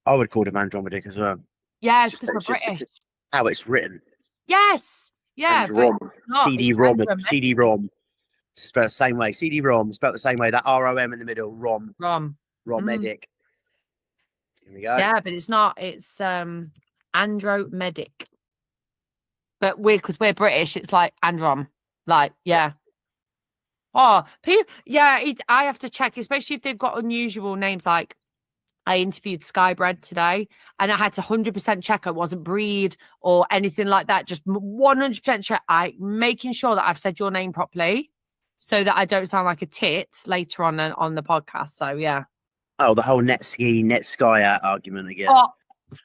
[SPEAKER 1] I
[SPEAKER 2] would call him Andromedic as well.
[SPEAKER 1] Yes, because we're British.
[SPEAKER 2] How it's written.
[SPEAKER 1] Yes. Yeah.
[SPEAKER 2] CD-ROM. CD-ROM. Spelled the same way. CD-ROM. Spelled the same way. That R-O-M in the middle. ROM. Medic. Here we go.
[SPEAKER 1] Yeah, but it's not. It's Andromedic. But because we're British, it's like Androm. Like, yeah. Oh, people. Yeah, I have to check, especially if they've got unusual names like I interviewed Skybred today, and I had to 100% check it wasn't breed or anything like that. Just 100% check. Making sure that I've said your name properly, so that I don't sound like a tit later on the podcast. So yeah.
[SPEAKER 2] Oh, the whole net sky argument again.
[SPEAKER 1] Oh,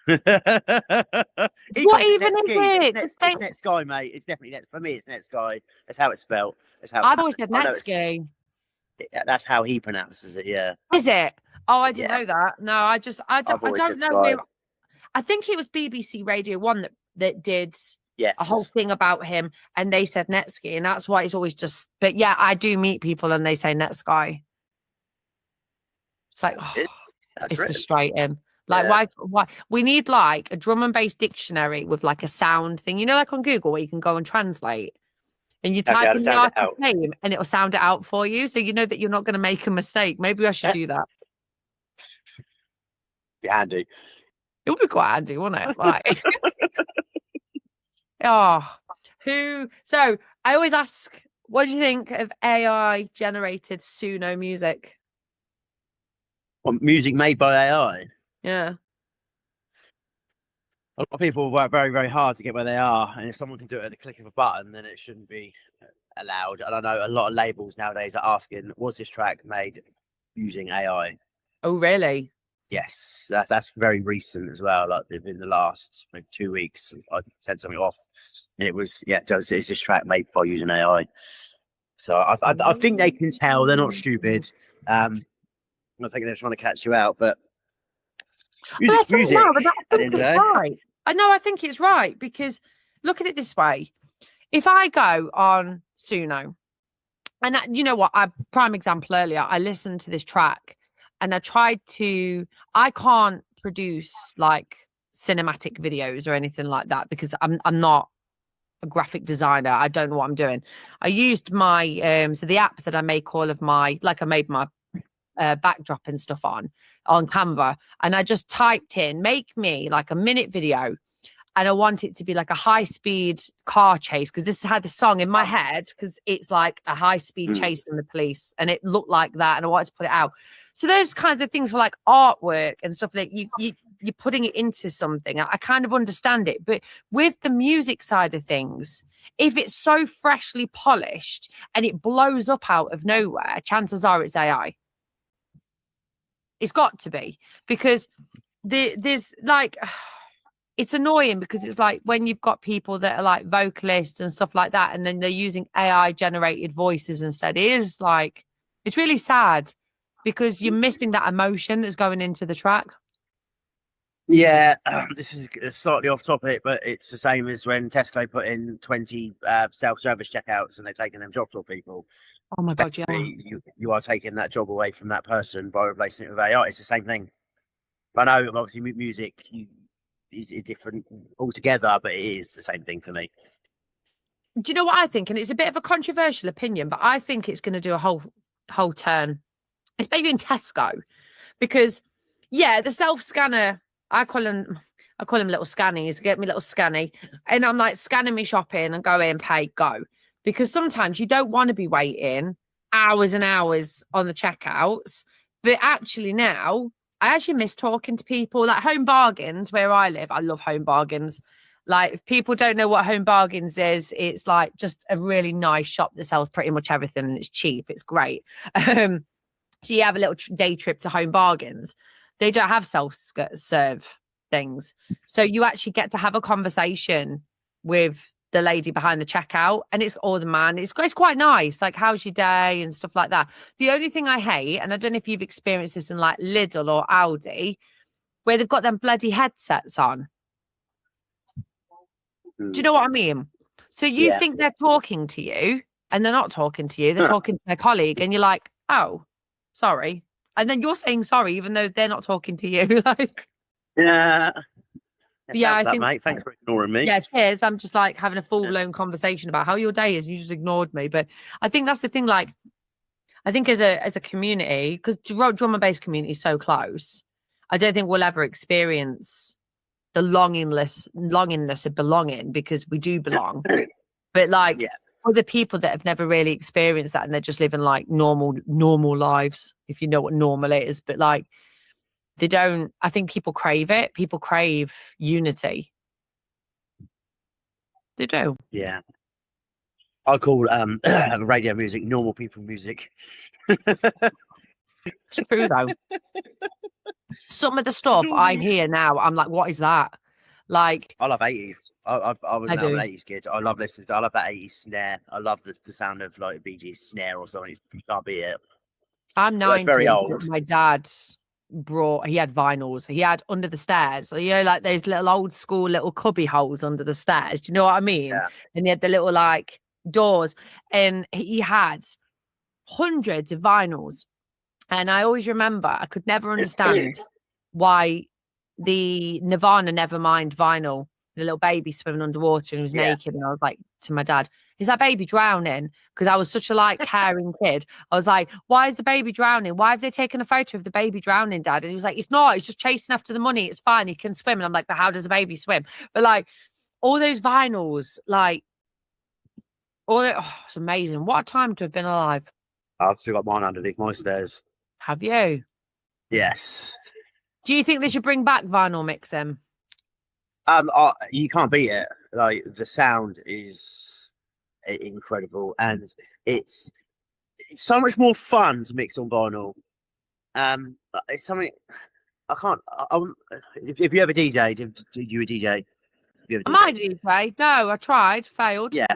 [SPEAKER 1] what
[SPEAKER 2] Net
[SPEAKER 1] even is
[SPEAKER 2] ski.
[SPEAKER 1] it?
[SPEAKER 2] It's net sky, mate. It's definitely net. For me, it's net sky. That's how it's spelled. That's how
[SPEAKER 1] I've always said net ski.
[SPEAKER 2] That's how he pronounces it. Yeah.
[SPEAKER 1] Is it? Oh, I didn't know that. No, I don't know where. I think it was BBC Radio 1 that did a whole thing about him, and they said Netsky, and that's why it's always just. But yeah, I do meet people and they say Netsky. It's like it's frustrating. Like why we need like a drum and bass dictionary with like a sound thing, you know, like on Google where you can go and translate. And you type in the artist's name and it'll sound it out for you. So you know that you're not going to make a mistake. Maybe I should do that.
[SPEAKER 2] Be handy.
[SPEAKER 1] It would be quite handy, wouldn't it? Like, so I always ask, what do you think of AI generated Suno music?
[SPEAKER 2] Well, music made by AI?
[SPEAKER 1] Yeah.
[SPEAKER 2] A lot of people work very, very hard to get where they are, and if someone can do it at the click of a button, then it shouldn't be allowed. And I know a lot of labels nowadays are asking, was this track made using AI?
[SPEAKER 1] Oh, really?
[SPEAKER 2] Yes, that's very recent as well. Like in the last maybe 2 weeks, I sent something off, and it was is this track made by using AI? So I think they can tell. They're not stupid. I think they're trying to catch you out, but music.
[SPEAKER 1] Right. I know. I think it's right because look at it this way: if I go on Suno, and you know what, prime example earlier, I listened to this track and I can't produce like cinematic videos or anything like that because I'm not a graphic designer. I don't know what I'm doing. I used my so the app that I make all of my, like I made my backdrop and stuff on Canva, and I just typed in make me like a minute video, and I want it to be like a high-speed car chase because this had the song in my head because it's like a high-speed chase from the police, and it looked like that, and I wanted to put it out. So those kinds of things for like artwork and stuff that you're putting it into something. I kind of understand it, but with the music side of things, if it's so freshly polished and it blows up out of nowhere, chances are it's AI. It's got to be, because there's like, it's annoying because it's like when you've got people that are like vocalists and stuff like that, and then they're using AI generated voices instead. It is like, it's really sad because you're missing that emotion that's going into the track.
[SPEAKER 2] Yeah, this is slightly off topic, but it's the same as when Tesco put in 20 self-service checkouts and they're taking them jobs for people.
[SPEAKER 1] Oh my God, yeah.
[SPEAKER 2] You are taking that job away from that person by replacing it with AI. It's the same thing. I know, obviously, music is different altogether, but it is the same thing for me.
[SPEAKER 1] Do you know what I think? And it's a bit of a controversial opinion, but I think it's going to do a whole turn. It's maybe in Tesco, because the self-scanner, I call them little scannies. Get me little scanny, and I'm like scanning me shopping and go in, pay, go. Because sometimes you don't want to be waiting hours and hours on the checkouts. But actually now, I actually miss talking to people. Like Home Bargains, where I live, I love Home Bargains. Like, if people don't know what Home Bargains is, it's like just a really nice shop that sells pretty much everything, and it's cheap. It's great. So you have a little day trip to Home Bargains. They don't have self-serve things. So you actually get to have a conversation with the lady behind the checkout, and it's all the man. It's quite nice. Like, how's your day and stuff like that. The only thing I hate, and I don't know if you've experienced this in like Lidl or Aldi, where they've got them bloody headsets on. Do you know what I mean? So you think they're talking to you, and they're not talking to you. They're talking to their colleague, and you're like, oh, sorry. And then you're saying sorry, even though they're not talking to you. Like,
[SPEAKER 2] yeah.
[SPEAKER 1] I think,
[SPEAKER 2] mate. Thanks for ignoring me.
[SPEAKER 1] Yeah, cheers. I'm just like having a full-blown conversation about how your day is, and you just ignored me. But I think that's the thing. Like, I think as a community, because drum and bass community is so close, I don't think we'll ever experience the longingness of belonging, because we do belong. But like other people that have never really experienced that, and they're just living like normal lives, if you know what normal is. But like, they don't. I think people crave it. People crave unity. They do.
[SPEAKER 2] Yeah. I call radio music normal people music.
[SPEAKER 1] It's true though. Some of the stuff I hear now, I'm like, what is that? Like,
[SPEAKER 2] I love 80s. I'm an
[SPEAKER 1] I do.
[SPEAKER 2] 80s kid. I love listening to. I love that 80s snare. I love the sound of like a Bee Gees snare or something. You can't beat it.
[SPEAKER 1] I'm
[SPEAKER 2] Well, it's very
[SPEAKER 1] 90.
[SPEAKER 2] old.
[SPEAKER 1] My dad he had vinyls. He had under the stairs. So, you know, like those little old school little cubby holes under the stairs. Do you know what I mean?
[SPEAKER 2] Yeah.
[SPEAKER 1] And he had the little like doors. And he had hundreds of vinyls. And I always remember I could never understand why the Nirvana Nevermind vinyl, the little baby swimming underwater and he was naked. And I was like to my dad, is that baby drowning? Because I was such a like caring kid. I was like, why is the baby drowning? Why have they taken a photo of the baby drowning, Dad? And he was like, it's not, it's just chasing after the money. It's fine. He can swim. And I'm like, but how does a baby swim? But like all those vinyls, like it's amazing. What a time to have been alive.
[SPEAKER 2] I've still got mine underneath my stairs.
[SPEAKER 1] Have you?
[SPEAKER 2] Yes.
[SPEAKER 1] Do you think they should bring back vinyl mixing?
[SPEAKER 2] You can't beat it. Like the sound is incredible, and it's so much more fun to mix on vinyl. It's something I can't. If you ever DJ'd, did you a DJ?
[SPEAKER 1] Am I DJ? No, I tried, failed.
[SPEAKER 2] Yeah.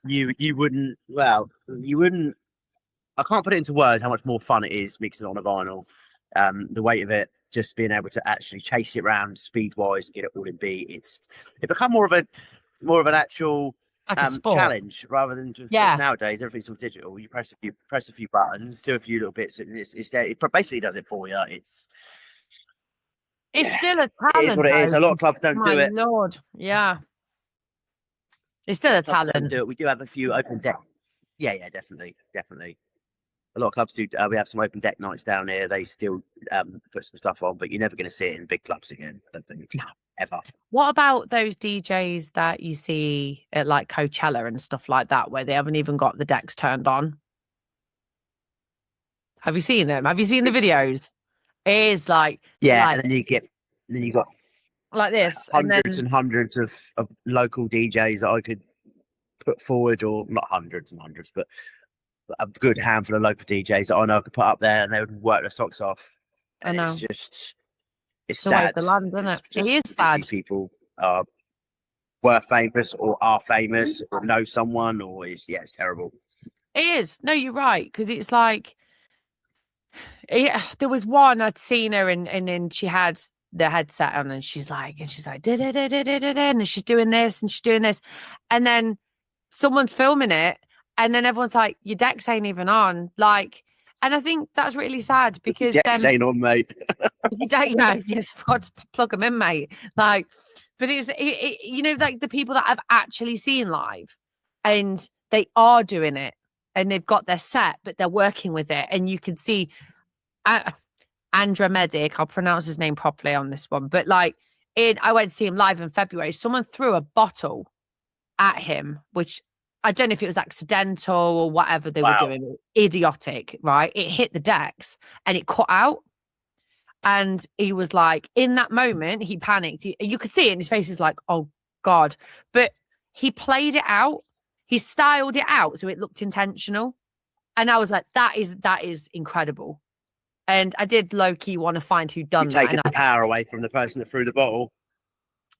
[SPEAKER 2] you wouldn't. Well, you wouldn't. I can't put it into words how much more fun it is mixing on a vinyl. The weight of it, just being able to actually chase it around speed wise and get it all in beat. It become more of an actual
[SPEAKER 1] like
[SPEAKER 2] challenge rather than just nowadays everything's all digital. You press a few buttons, do a few little bits, and it's there. It basically does it for you. It's
[SPEAKER 1] still a talent.
[SPEAKER 2] It is what it is. A lot of clubs don't do it.
[SPEAKER 1] Lord, yeah. It's still a talent.
[SPEAKER 2] Don't do it. We do have a few open deck. Yeah, definitely. A lot of clubs do. We have some open deck nights down here. They still put some stuff on, but you're never going to see it in big clubs again. I don't think ever.
[SPEAKER 1] What about those DJs that you see at like Coachella and stuff like that, where they haven't even got the decks turned on? Have you seen them? Have you seen the videos? It is like
[SPEAKER 2] and then you got
[SPEAKER 1] like this
[SPEAKER 2] hundreds and hundreds of local DJs that I could put forward, or not hundreds and hundreds, but a good handful of local DJs that I know I could put up there, and they would work their socks off. And
[SPEAKER 1] I know.
[SPEAKER 2] It's sad.
[SPEAKER 1] The land, isn't it? It is sad.
[SPEAKER 2] These people were famous or are famous or know someone, or it's terrible.
[SPEAKER 1] It is. No, you're right, because it's like there was one I'd seen her and then she had the headset on and she's like and she's she's doing this and she's doing this, and then someone's filming it. And then everyone's like, your decks ain't even on. Like, and I think that's really sad because
[SPEAKER 2] your decks ain't on, mate.
[SPEAKER 1] You just forgot to plug them in, mate. Like, but it's, you know, like the people that I've actually seen live and they are doing it and they've got their set, but they're working with it. And you can see Andromedic, I'll pronounce his name properly on this one. But like, I went to see him live in February. Someone threw a bottle at him, which I don't know if it was accidental or whatever they were doing. Idiotic, right? It hit the decks and it cut out. And he was like, in that moment, he panicked. You could see it in his face. He's like, oh, God. But he played it out. He styled it out so it looked intentional. And I was like, that is incredible. And I did low-key want to find who'd done that.
[SPEAKER 2] Taking the power away from the person that threw the bottle.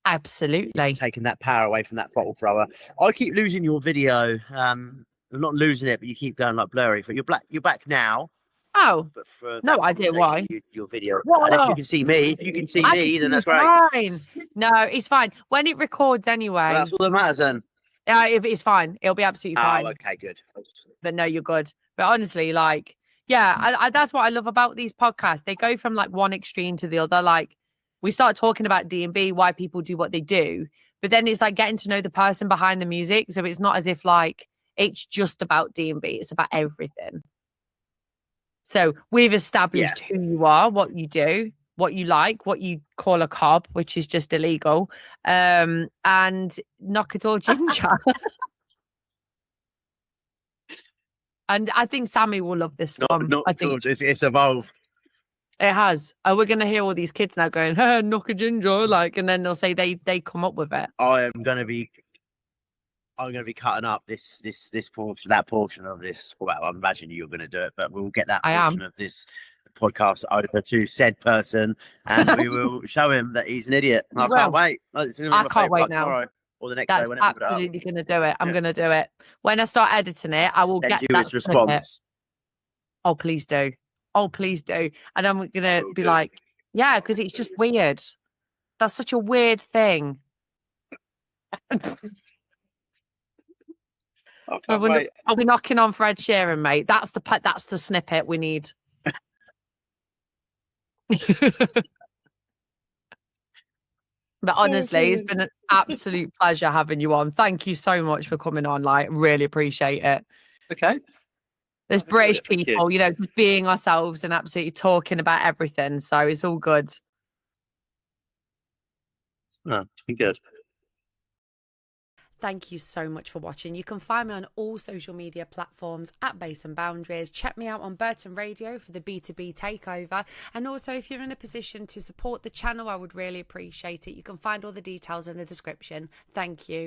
[SPEAKER 1] Absolutely.
[SPEAKER 2] Taking that power away from that bottle thrower. I keep losing your video. I'm not losing it, but you keep going like blurry. But you're back now.
[SPEAKER 1] Oh,
[SPEAKER 2] but for
[SPEAKER 1] no idea why.
[SPEAKER 2] Your video. Unless you can see me. If you can see me, then that's great.
[SPEAKER 1] Fine. No, it's fine. When it records anyway.
[SPEAKER 2] Well, that's all that matters then.
[SPEAKER 1] Yeah, if it's fine. It'll be absolutely fine.
[SPEAKER 2] Oh, okay, good.
[SPEAKER 1] But no, you're good. But honestly, like, yeah, I that's what I love about these podcasts. They go from like one extreme to the other. Like, we start talking about DNB, why people do what they do. But then it's like getting to know the person behind the music. So it's not as if like it's just about DNB. It's about everything. So we've established who you are, what you do, what you like, what you call a cob, which is just illegal, and knock it all ginger. And I think Sammy will love this one.
[SPEAKER 2] It's evolved.
[SPEAKER 1] It has. Oh, we're gonna hear all these kids now going, "Hey, knock a ginger," like, and then they'll say they come up with it.
[SPEAKER 2] I'm gonna be cutting up this portion, that portion of this. Well, I imagine you're gonna do it, but we'll get that
[SPEAKER 1] I
[SPEAKER 2] portion
[SPEAKER 1] am.
[SPEAKER 2] of this podcast over to said person, and we will show him that he's an idiot. And I can't wait. It's gonna be
[SPEAKER 1] I
[SPEAKER 2] my
[SPEAKER 1] can't
[SPEAKER 2] favourite
[SPEAKER 1] wait
[SPEAKER 2] part
[SPEAKER 1] now.
[SPEAKER 2] tomorrow or the next day
[SPEAKER 1] That's
[SPEAKER 2] whenever we put it up.
[SPEAKER 1] absolutely gonna do it. I'm
[SPEAKER 2] Yeah.
[SPEAKER 1] gonna do it. When I start editing it, I will
[SPEAKER 2] Send
[SPEAKER 1] get
[SPEAKER 2] you
[SPEAKER 1] that
[SPEAKER 2] his
[SPEAKER 1] snippet.
[SPEAKER 2] response.
[SPEAKER 1] Oh, please do. Oh, please do. And I'm gonna be
[SPEAKER 2] do.
[SPEAKER 1] like, yeah, because it's just weird. That's such a weird thing. I'll be knocking on Fred Sheeran, mate. That's the snippet we need. But honestly, it's been an absolute pleasure having you on. Thank you so much for coming on. Like, really appreciate it.
[SPEAKER 2] Okay.
[SPEAKER 1] There's British people, you know, just being ourselves and absolutely talking about everything. So it's all good.
[SPEAKER 2] Oh, it's been good.
[SPEAKER 1] Thank you so much for watching. You can find me on all social media platforms at Base and Boundaries. Check me out on Burton Radio for the B2B takeover. And also, if you're in a position to support the channel, I would really appreciate it. You can find all the details in the description. Thank you.